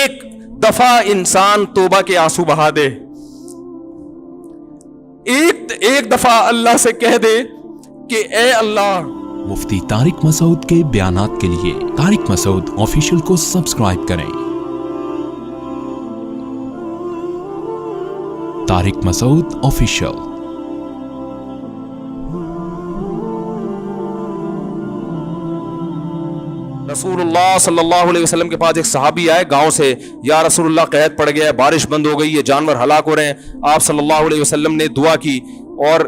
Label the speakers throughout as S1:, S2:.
S1: ایک دفعہ انسان توبہ کے آنسو بہا دے, ایک دفعہ اللہ سے کہہ دے کہ اے اللہ.
S2: مفتی طارق مسعود کے بیانات کے لیے طارق مسعود آفیشیل کو سبسکرائب کریں. طارق مسعود آفیشیل.
S1: رسول اللہ صلی اللہ علیہ وسلم کے پاس ایک صحابی آئے گاؤں سے, یا رسول اللہ قحط پڑ گیا ہے, بارش بند ہو گئی ہے, جانور ہلاک ہو رہے ہیں. آپ صلی اللہ علیہ وسلم نے دعا کی اور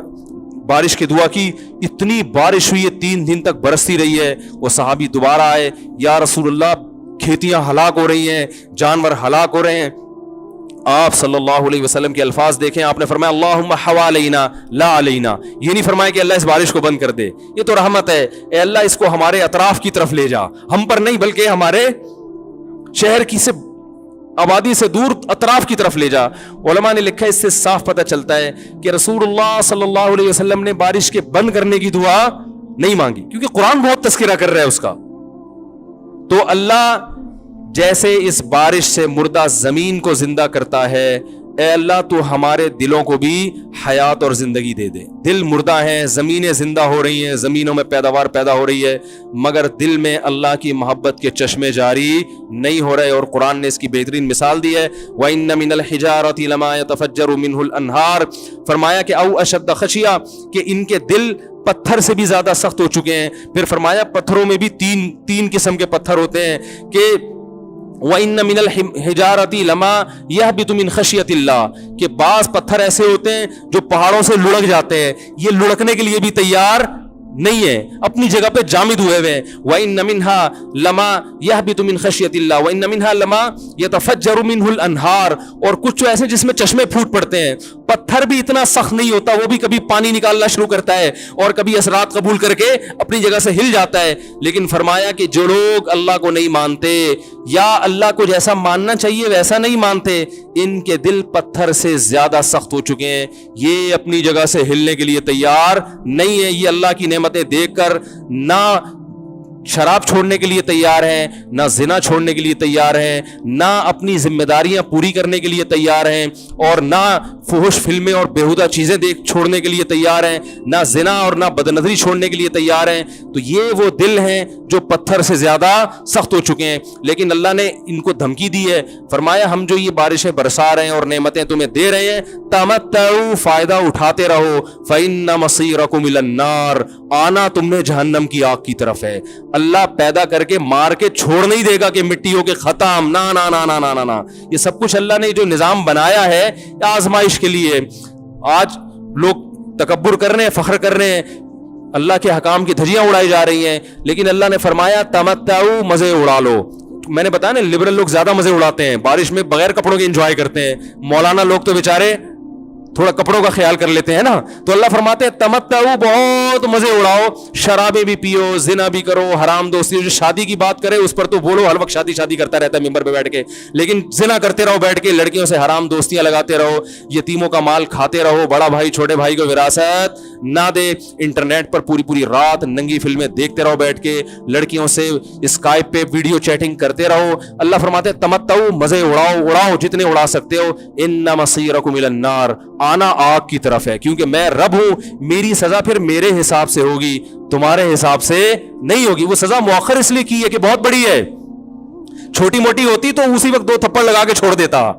S1: بارش کی دعا کی. اتنی بارش ہوئی ہے 3 دن تک برستی رہی ہے. وہ صحابی دوبارہ آئے, یا رسول اللہ کھیتیاں ہلاک ہو رہی ہیں, جانور ہلاک ہو رہے ہیں. آپ صلی اللہ علیہ وسلم کے الفاظ دیکھیں, آپ نے فرمایا اللہم حوالینا لا علینا. یہ نہیں فرمایا کہ اللہ اس بارش کو بند کر دے, یہ تو رحمت ہے, اے اللہ اس کو ہمارے اطراف کی طرف لے جا, ہم پر نہیں بلکہ ہمارے شہر کی سے آبادی سے دور اطراف کی طرف لے جا. علماء نے لکھا اس سے صاف پتہ چلتا ہے کہ رسول اللہ صلی اللہ علیہ وسلم نے بارش کے بند کرنے کی دعا نہیں مانگی, کیونکہ قرآن بہت تذکرہ کر رہا ہے اس کا. تو اللہ جیسے اس بارش سے مردہ زمین کو زندہ کرتا ہے, اے اللہ تو ہمارے دلوں کو بھی حیات اور زندگی دے دے. دل مردہ ہیں, زمینیں زندہ ہو رہی ہیں, زمینوں میں پیداوار پیدا ہو رہی ہے, مگر دل میں اللہ کی محبت کے چشمے جاری نہیں ہو رہے. اور قرآن نے اس کی بہترین مثال دی ہے, وَإِنَّ مِنَ الْحِجَارَةِ لَمَا يَتَفَجَّرُ مِنْهُ الْأَنْهَارُ. فرمایا کہ او اشد خشیہ, کہ ان کے دل پتھر سے بھی زیادہ سخت ہو چکے ہیں. پھر فرمایا پتھروں میں بھی تین قسم کے پتھر ہوتے ہیں کہ وَإِنَّ مِنَ الْحِجَارَةِ لَمَا يَهْبِطُ مِنْ خَشْيَةِ اللَّهِ, کہ بعض پتھر ایسے ہوتے ہیں جو پہاڑوں سے لڑک جاتے ہیں, یہ لڑکنے کے لیے بھی تیار نہیں ہے, اپنی جگہ پہ جامد ہوئے ہوئے. وَإِنَّ مِنْهَا لَمَا يَهْبِطُ مِنْ خَشْيَةِ اللَّهِ وَإِنَّ مِنْهَا لَمَا يَتَفَجَّرُ مِنْهُ الْأَنْهَارُ. اور کچھ ایسے جس میں چشمے پھوٹ پڑتے ہیں. پتھر بھی اتنا سخت نہیں ہوتا, وہ بھی کبھی پانی نکالنا شروع کرتا ہے اور کبھی اثرات قبول کر کے اپنی جگہ سے ہل جاتا ہے. لیکن فرمایا کہ جو لوگ اللہ کو نہیں مانتے یا اللہ کو جیسا ماننا چاہیے ویسا نہیں مانتے, ان کے دل پتھر سے زیادہ سخت ہو چکے ہیں, یہ اپنی جگہ سے ہلنے کے لیے تیار نہیں ہے. یہ اللہ کی نعمتیں دیکھ کر نہ شراب چھوڑنے کے لیے تیار ہیں, نہ زنا چھوڑنے کے لیے تیار ہیں, نہ اپنی ذمہ داریاں پوری کرنے کے لیے تیار ہیں, اور نہ فحش فلمیں اور بیہودہ چیزیں چھوڑنے کے لیے تیار ہیں, نہ زنا اور نہ بدنظری چھوڑنے کے لیے تیار ہیں. تو یہ وہ دل ہیں جو پتھر سے زیادہ سخت ہو چکے ہیں. لیکن اللہ نے ان کو دھمکی دی ہے, فرمایا ہم جو یہ بارشیں برسا رہے ہیں اور نعمتیں تمہیں دے رہے ہیں, تمتعوا, فائدہ اٹھاتے رہو, فإن مصيركم إلى النار, آنا تم نے جہنم کی آگ کی طرف ہے. اللہ پیدا کر کے مار کے چھوڑ نہیں دے گا کہ مٹی ہو کے ختم, نا نا نا نا نا نا. یہ سب کچھ اللہ نے جو نظام بنایا ہے آزمائش کے لیے. آج لوگ تکبر کر رہے ہیں, فخر کر رہے ہیں, اللہ کے حکام کی دھجیاں اڑائی جا رہی ہیں, لیکن اللہ نے فرمایا تمتعوا, مزے اڑا لو. میں نے بتایا نا لبرل لوگ زیادہ مزے اڑاتے ہیں, بارش میں بغیر کپڑوں کے انجوائے کرتے ہیں. مولانا لوگ تو بیچارے تھوڑا کپڑوں کا خیال کر لیتے ہیں نا. تو اللہ فرماتے ہیں تمتعوا, بہت مزے اڑاؤ, شرابیں بھی پیو, زنا بھی کرو, حرام دوستی. جو شادی کی بات کرے اس پر تو بولو, ہر وقت شادی شادی کرتا رہتا ہے ممبر پہ بیٹھ کے, لیکن زنا کرتے رہو بیٹھ کے, لڑکیوں سے حرام دوستیاں لگاتے رہو, یتیموں کا مال کھاتے رہو, بڑا بھائی چھوٹے بھائی کو وراثت نہ دے, انٹرنیٹ پر پوری رات ننگی فلمیں دیکھتے رہو بیٹھ کے, لڑکیوں سے اسکائپ پہ ویڈیو چیٹنگ کرتے رہو. اللہ فرماتے ہیں تمتعوا, مزے اڑاؤ جتنے اڑا سکتے ہو. ان مصيركم الى النار, آنا آگ کی طرف ہے, کیونکہ میں رب ہوں, میری سزا پھر میرے حساب سے ہوگی, تمہارے حساب سے نہیں ہوگی. وہ سزا مؤخر اس لیے کی ہے کہ بہت بڑی ہے, چھوٹی موٹی ہوتی تو اسی وقت 2 تھپڑ لگا کے چھوڑ دیتا.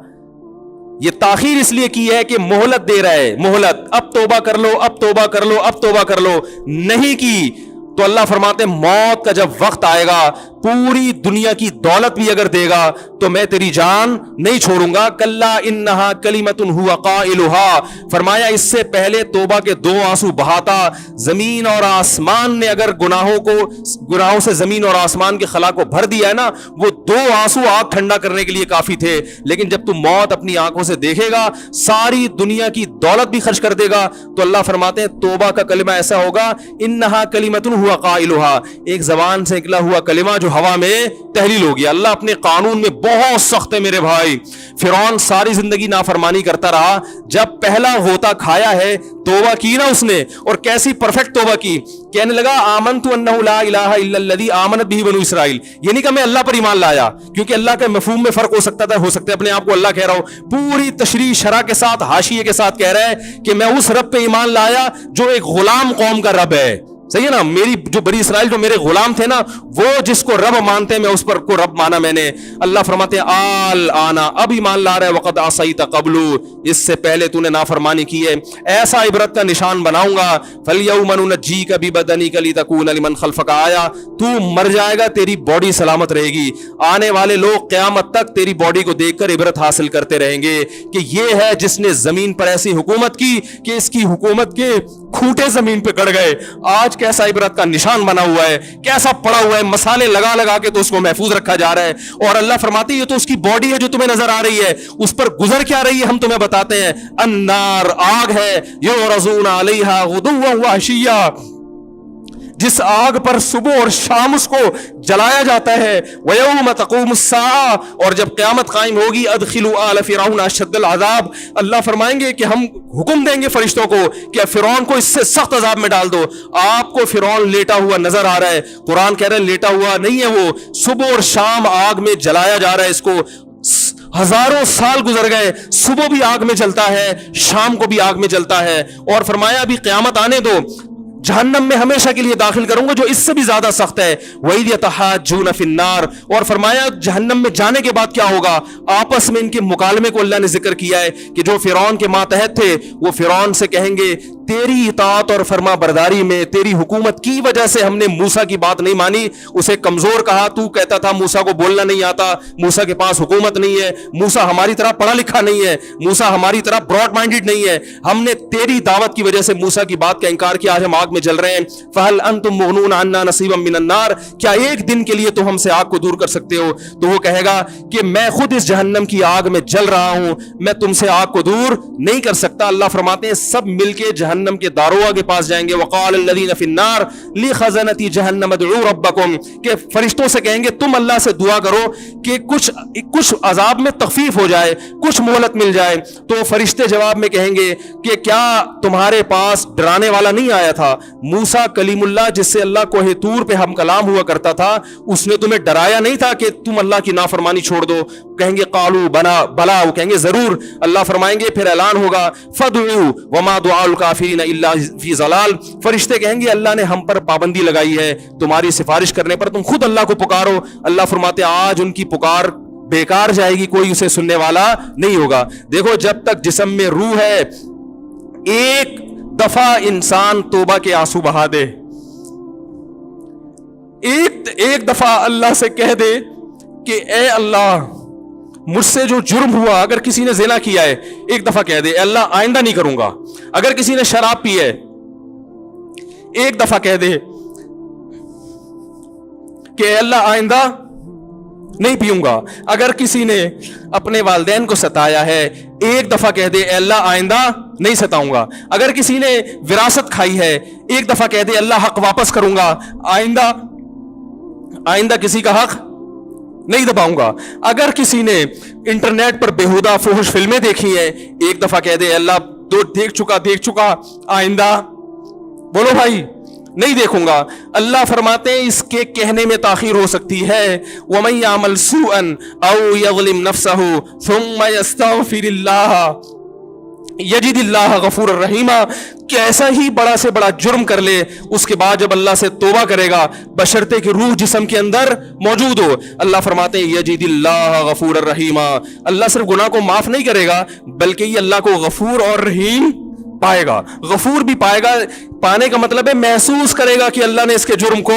S1: یہ تاخیر اس لیے کی ہے کہ مہلت دے رہا ہے, مہلت, اب توبہ کر لو, اب توبہ کر لو, اب توبہ کر لو. نہیں کی تو اللہ فرماتے ہیں موت کا جب وقت آئے گا, پوری دنیا کی دولت بھی اگر دے گا تو میں تیری جان نہیں چھوڑوں گا. کلا انہا کلمۃ ہوا قائلھا, فرمایا اس سے پہلے توبہ کے 2 آنسو بہاتا. زمین اور آسمان نے اگر گناہوں سے زمین اور آسمان کے خلا کو بھر دیا ہے نا, وہ 2 آنسو آگ ٹھنڈا کرنے کے لیے کافی تھے. لیکن جب تم موت اپنی آنکھوں سے دیکھے گا, ساری دنیا کی دولت بھی خرچ کر دے گا, تو اللہ فرماتے ہیں توبہ کا کلمہ ایسا ہوگا, انہا کلمۃ ہوا قائلھا, ایک زبان سے نکلا ہوا کلمہ جو हवा में तहलील हो गया। अल्लाह अपने कानून में बहुत सख्त है मेरे भाई। फिरौन सारी जिंदगी नाफरमानी करता रहा, जब पहला होता खाया है तौबा की ना उसने, और कैसी परफेक्ट तौबा की, कहने लगा आमनतु अन्नहु ला इलाहा इल्लल्लज़ी आमनत बिही बनु इसराइल। ये नहीं कि मैं अल्लाह पर ईमान लाया, क्योंकि अल्लाह के मफहूम में फर्क हो सकता था, हो सकता है अपने आप को अल्लाह कह रहा हो, पूरी तशरीह शरह के साथ हाशिये के साथ कह रहा है कि मैं उस रब पे ईमान लाया जो एक गुलाम कौम का रब है। सही है ना, मेरी जो बनी इसराइल जो मेरे गुलाम थे ना, वो जिसको रब मानते हैं मैं उस पर को रब माना मैंने। अल्लाह फरमाते हैं आल आना, अब ईमान ला रहा है, वक़द आसईत क़ब्लु, इससे पहले तूने नाफरमानी की है, ऐसा इबरत का निशान बनाऊंगा। फलयौम नुनज्जीका बिबदनिका लितकूना लिमन खल्फका आया, तू मर जाएगा तेरी बॉडी सलामत रहेगी, आने वाले लोग क़यामत तक तेरी बॉडी को देखकर इबरत हासिल करते रहेंगे कि ये है जिसने जमीन पर ऐसी हुकूमत की कि इसकी हुकूमत के खूंटे जमीन पे गड़ गए। आज कैसा इबरत का निशान बना हुआ है, कैसा पड़ा हुआ है, मसाले लगा लगा के तो उसको महफूज रखा जा रहा है। और अल्लाह फरमाती है ये तो उसकी बॉडी है जो तुम्हें नजर आ रही है, उस पर गुजर क्या रही है हम तुम्हें बताते हैं। अन्नार, आग है, युरज़ूना अलैहा गुदुव्वन व अशिय्या, जिस आग पर सुबह और शाम उसको जलाया जाता है। वयौम तक़ूमुस्साअ, और जब क़यामत कायम होगी, अदखिलू आल फ़िरऔन अशद्दल अज़ाब, अल्लाह फरमाएंगे कि हम हुक्म देंगे फरिश्तों को कि फ़िरौन को इससे सख्त अज़ाब में डाल दो। आपको फ़िरौन लेटा हुआ नजर आ रहा है, कुरान कह रहा है लेटा हुआ नहीं है, वो सुबह और शाम आग में जलाया जा रहा है। इसको हजारों साल गुजर गए, सुबह भी आग में जलता है, शाम को भी आग में जलता है। और फरमाया अभी क़यामत आने दो, जहन्नम में हमेशा के लिए दाखिल करूंगा जो इससे भी ज्यादा सख्त है। वही यतहाज्जून फिन्नार, और फरमाया जहन्नम में जाने के बाद क्या होगा, आपस में इनके मुकालमे को अल्लाह ने जिक्र किया है कि जो फिरौन के मातहत थे वो फिरौन से कहेंगे तेरी इताअत और फरमा बरदारी में, तेरी हुकूमत की वजह से हमने मूसा की बात नहीं मानी, उसे कमजोर कहा, तू कहता था मूसा को बोलना नहीं आता, मूसा के पास हुकूमत नहीं है, मूसा हमारी तरह पढ़ा लिखा नहीं है, मूसा हमारी तरह ब्रॉड माइंडेड नहीं है, हमने तेरी दावत की वजह से मूसा की बात का इंकार किया, आज हम आग में जल रहे हैं। फहल अंतुम मुगनून अन्ना नसीबम मिनन नार, क्या एक दिन के लिए तो हमसे आग को दूर कर सकते हो? तो वो कहेगा कि मैं खुद इस जहन्नम की आग में जल रहा हूं, मैं तुमसे आग को दूर नहीं कर सकता। अल्लाह फरमाते हैं सब मिलके जहन्नम के दारोगा के पास जाएंगे। वक़ाल लल्लज़ीना फ़िन्नार लिख़ज़नती जहन्नम उदऊ रब्बकुम, के फरिश्तों से कहेंगे तुम अल्लाह से दुआ करो कि कुछ अजाब में तखफीफ हो जाए, कुछ मोहलत मिल जाए। तो फरिश्ते जवाब में कहेंगे कि क्या तुम्हारे पास डराने वाला नहीं आया था? मूसा कलीमुल्लाह जिससे अल्लाह कोहे तूर पे हम कलाम हुआ करता था, उसने तुम्हें डराया नहीं था कि तुम अल्लाह की नाफरमानी छोड़ दो? कहेंगे कालू बला, वो कहेंगे जरूर। अल्लाह फरमाएंगे फिर ऐलान होगा फदउ वमा दुआउल काफिरीन इल्ला फी ज़लाल, फरिश्ते कहेंगे अल्लाह ने हम पर पाबंदी लगाई है, तुम्हारी सिफारिश करने पर तुम खुद अल्लाह को पुकारो। अल्लाह फरमाते आज उनकी पुकार बेकार जाएगी, कोई उसे सुनने वाला नहीं होगा। देखो जब तक जिस्म में रूह है, एक दफा इंसान तौबा के आंसू बहा दे, एक दफा अल्लाह से कह दे कि ए अल्लाह मुझसे जो जुर्म हुआ, अगर किसी ने ज़िना किया है एक दफा कह दे अल्लाह आइंदा नहीं करूंगा। अगर किसी ने शराब पी है एक दफा कह दे कि अल्लाह आइंदा नहीं पीऊंगा। अगर किसी ने अपने वालिदैन को सताया है एक दफा कह दे अल्लाह आइंदा नहीं सताऊंगा। अगर किसी ने विरासत खाई है एक दफा कह दे अल्लाह हक वापस करूंगा, आइंदा किसी का हक नहीं दबाऊंगा। अगर किसी ने इंटरनेट पर बेहुदा फुहश फिल्में देखी हैं एक दफा कह दे अल्लाह दो देख चुका, आइंदा बोलो भाई नहीं देखूंगा। अल्लाह फरमाते हैं इसके कहने में ताखीर हो सकती है। वमन यामल सूअन औ यज़लिम नफ्सहु सुम्मा यस्तग़फिरिल्लाह यजिदिल्लाह गफूर रहीमा, कैसा ही बड़ा से बड़ा जुर्म कर ले उसके बाद जब अल्लाह से तौबा करेगा बशर्ते कि रूह जिस्म के अंदर मौजूद हो, अल्लाह फरमाते हैं यजिदिल्लाह गफूर रहीमा, अल्लाह सिर्फ गुनाह को माफ नहीं करेगा बल्कि ये अल्लाह को गफूर और रहीम पाएगा। गफूर भी पाएगा, पाने का मतलब है महसूस करेगा कि अल्लाह ने इसके जुर्म को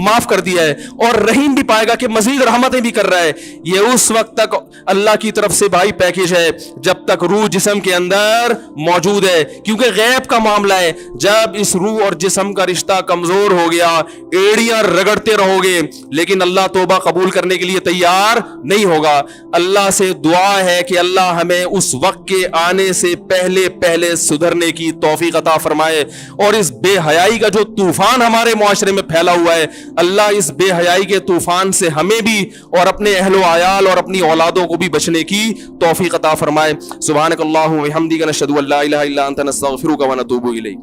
S1: माफ कर दिया है, और रहीम भी पाएगा कि मजीद रहमतें भी कर रहा है। ये उस वक्त तक अल्लाह की तरफ से भाई पैकेज है जब तक रूह जिस्म के अंदर मौजूद है, क्योंकि गैब का मामला है। जब इस रूह और जिस्म का रिश्ता कमजोर हो गया एड़ियां रगड़ते रहोगे लेकिन अल्लाह तौबा कबूल करने के लिए तैयार नहीं होगा। अल्लाह से दुआ है कि अल्लाह हमें उस वक्त के आने से पहले पहले सुधरने کرنے کی توفیق عطا فرمائے، اور اس بے حیائی کا جو طوفان ہمارے معاشرے میں پھیلا ہوا ہے، اللہ اس بے حیائی کے طوفان سے ہمیں بھی اور اپنے اہل و عیال اور اپنی اولادوں کو بھی بچنے کی توفیق عطا فرمائے۔ سبحانک اللہم و بحمدک، نشہد ان لا الہ الا انت، نستغفرک و نتوب الیک۔